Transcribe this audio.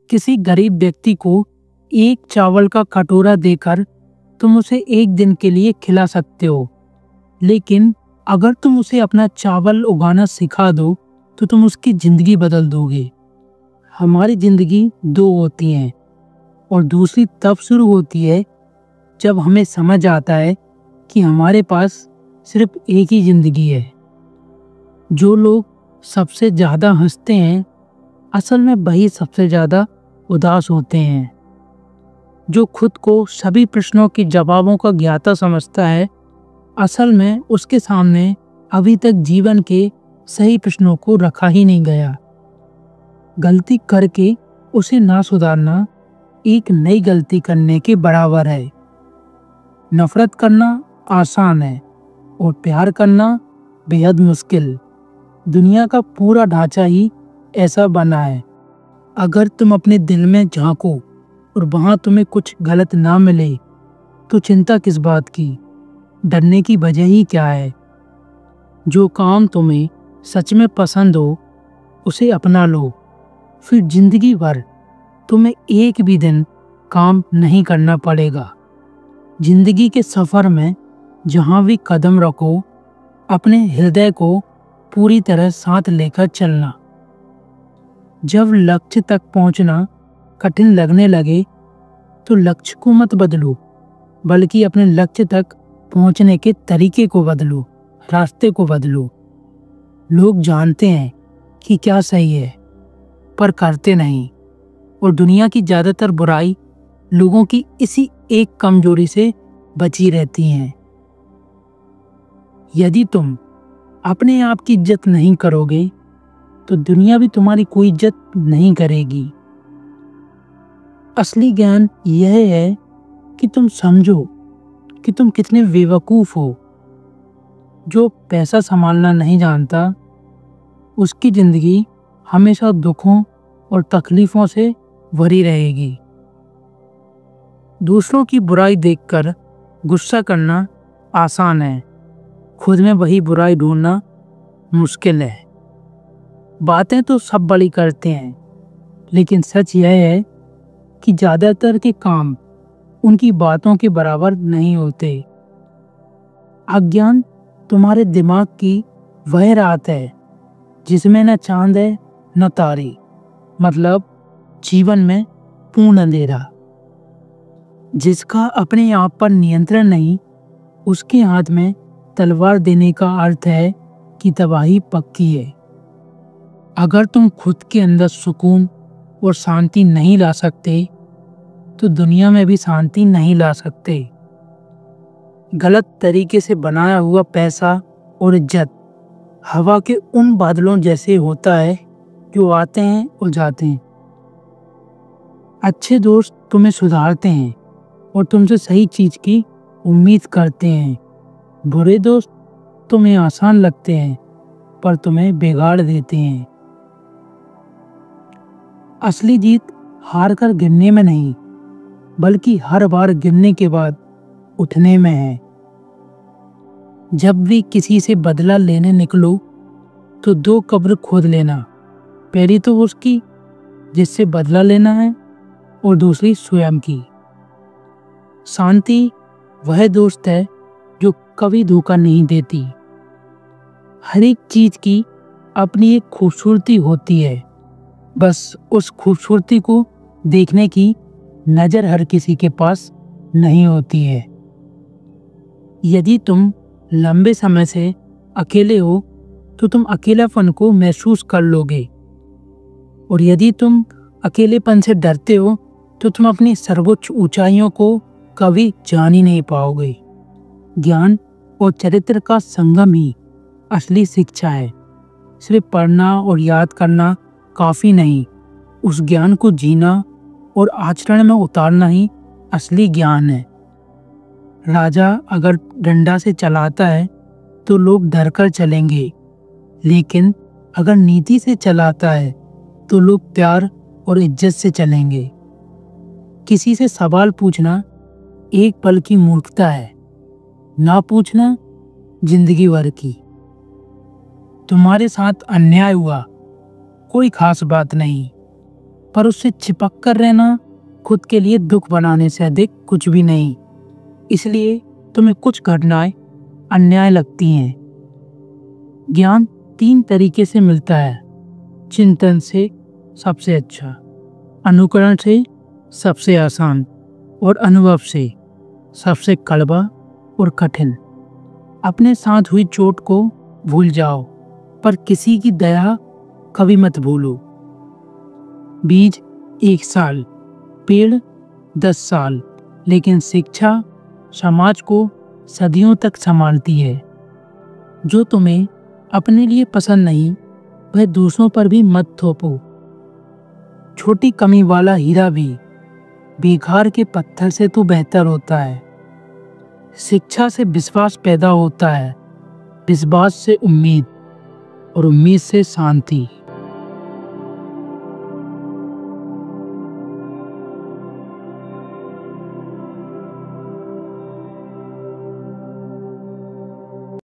किसी गरीब व्यक्ति को एक चावल का कटोरा देकर तुम उसे एक दिन के लिए खिला सकते हो, लेकिन अगर तुम उसे अपना चावल उगाना सिखा दो तो तुम उसकी जिंदगी बदल दोगे। हमारी जिंदगी दो होती हैं और दूसरी तब शुरू होती है जब हमें समझ आता है कि हमारे पास सिर्फ एक ही जिंदगी है। जो लोग सबसे ज़्यादा हंसते हैं असल में वही सबसे ज़्यादा उदास होते हैं। जो खुद को सभी प्रश्नों के जवाबों का ज्ञाता समझता है असल में उसके सामने अभी तक जीवन के सही प्रश्नों को रखा ही नहीं गया। गलती करके उसे ना सुधारना एक नई गलती करने के बराबर है। नफरत करना आसान है और प्यार करना बेहद मुश्किल। दुनिया का पूरा ढांचा ही ऐसा बना है। अगर तुम अपने दिल में झांको और वहां तुम्हें कुछ गलत ना मिले तो चिंता किस बात की, डरने की वजह ही क्या है। जो काम तुम्हें सच में पसंद हो उसे अपना लो, फिर जिंदगी भर तुम्हें एक भी दिन काम नहीं करना पड़ेगा। जिंदगी के सफ़र में जहाँ भी कदम रखो अपने हृदय को पूरी तरह साथ लेकर चलना। जब लक्ष्य तक पहुँचना कठिन लगने लगे तो लक्ष्य को मत बदलो, बल्कि अपने लक्ष्य तक पहुँचने के तरीके को बदलो, रास्ते को बदलो। लोग जानते हैं कि क्या सही है पर करते नहीं, और दुनिया की ज़्यादातर बुराई लोगों की इसी एक कमजोरी से बची रहती हैं। यदि तुम अपने आप की इज्जत नहीं करोगे तो दुनिया भी तुम्हारी कोई इज्जत नहीं करेगी। असली ज्ञान यह है कि तुम समझो कि तुम कितने बेवकूफ़ हो। जो पैसा संभालना नहीं जानता उसकी ज़िंदगी हमेशा दुखों और तकलीफ़ों से भरी रहेगी। दूसरों की बुराई देखकर गुस्सा करना आसान है, खुद में वही बुराई ढूंढना मुश्किल है। बातें तो सब बड़ी करते हैं, लेकिन सच यह है कि ज़्यादातर के काम उनकी बातों के बराबर नहीं होते। अज्ञान तुम्हारे दिमाग की वह रात है जिसमें न चांद है न तारे, मतलब जीवन में पूर्ण अंधेरा। जिसका अपने आप पर नियंत्रण नहीं उसके हाथ में तलवार देने का अर्थ है कि तबाही पक्की है। अगर तुम खुद के अंदर सुकून और शांति नहीं ला सकते तो दुनिया में भी शांति नहीं ला सकते। गलत तरीके से बनाया हुआ पैसा और इज्जत हवा के उन बादलों जैसे होता है जो आते हैं और जाते हैं। अच्छे दोस्त तुम्हें सुधारते हैं और तुमसे सही चीज़ की उम्मीद करते हैं। बुरे दोस्त तुम्हें आसान लगते हैं पर तुम्हें बिगाड़ देते हैं। असली जीत हार कर गिरने में नहीं, बल्कि हर बार गिरने के बाद उठने में है। जब भी किसी से बदला लेने निकलो तो दो कब्र खोद लेना, पहली तो उसकी जिससे बदला लेना है और दूसरी स्वयं की। शांति वह दोस्त है जो कभी धोखा नहीं देती। हर एक चीज की अपनी एक खूबसूरती होती है, बस उस खूबसूरती को देखने की नज़र हर किसी के पास नहीं होती है। यदि तुम लंबे समय से अकेले हो तो तुम अकेलापन को महसूस कर लोगे, और यदि तुम अकेलेपन से डरते हो तो तुम अपनी सर्वोच्च ऊंचाइयों को कभी जान ही नहीं पाओगे। ज्ञान और चरित्र का संगम ही असली शिक्षा है। सिर्फ पढ़ना और याद करना काफ़ी नहीं, उस ज्ञान को जीना और आचरण में उतारना ही असली ज्ञान है। राजा अगर डंडा से चलाता है तो लोग डर कर चलेंगे, लेकिन अगर नीति से चलाता है तो लोग प्यार और इज्जत से चलेंगे। किसी से सवाल पूछना एक पल की मूर्खता है, ना पूछना जिंदगी भर की। तुम्हारे साथ अन्याय हुआ, कोई खास बात नहीं, पर उससे चिपक कर रहना खुद के लिए दुख बनाने से अधिक कुछ भी नहीं। इसलिए तुम्हें कुछ घटनाएं अन्याय लगती हैं। ज्ञान 3 तरीके से मिलता है। चिंतन से सबसे अच्छा, अनुकरण से सबसे आसान और अनुभव से सबसे कड़वा और कठिन। अपने साथ हुई चोट को भूल जाओ, पर किसी की दया कभी मत भूलो। बीज 1 साल, पेड़ 10 साल, लेकिन शिक्षा समाज को सदियों तक संभालती है। जो तुम्हें अपने लिए पसंद नहीं, वह दूसरों पर भी मत थोपो। छोटी कमी वाला हीरा भी बेकार के पत्थर से तो बेहतर होता है। शिक्षा से विश्वास पैदा होता है, विश्वास से उम्मीद, और उम्मीद से शांति।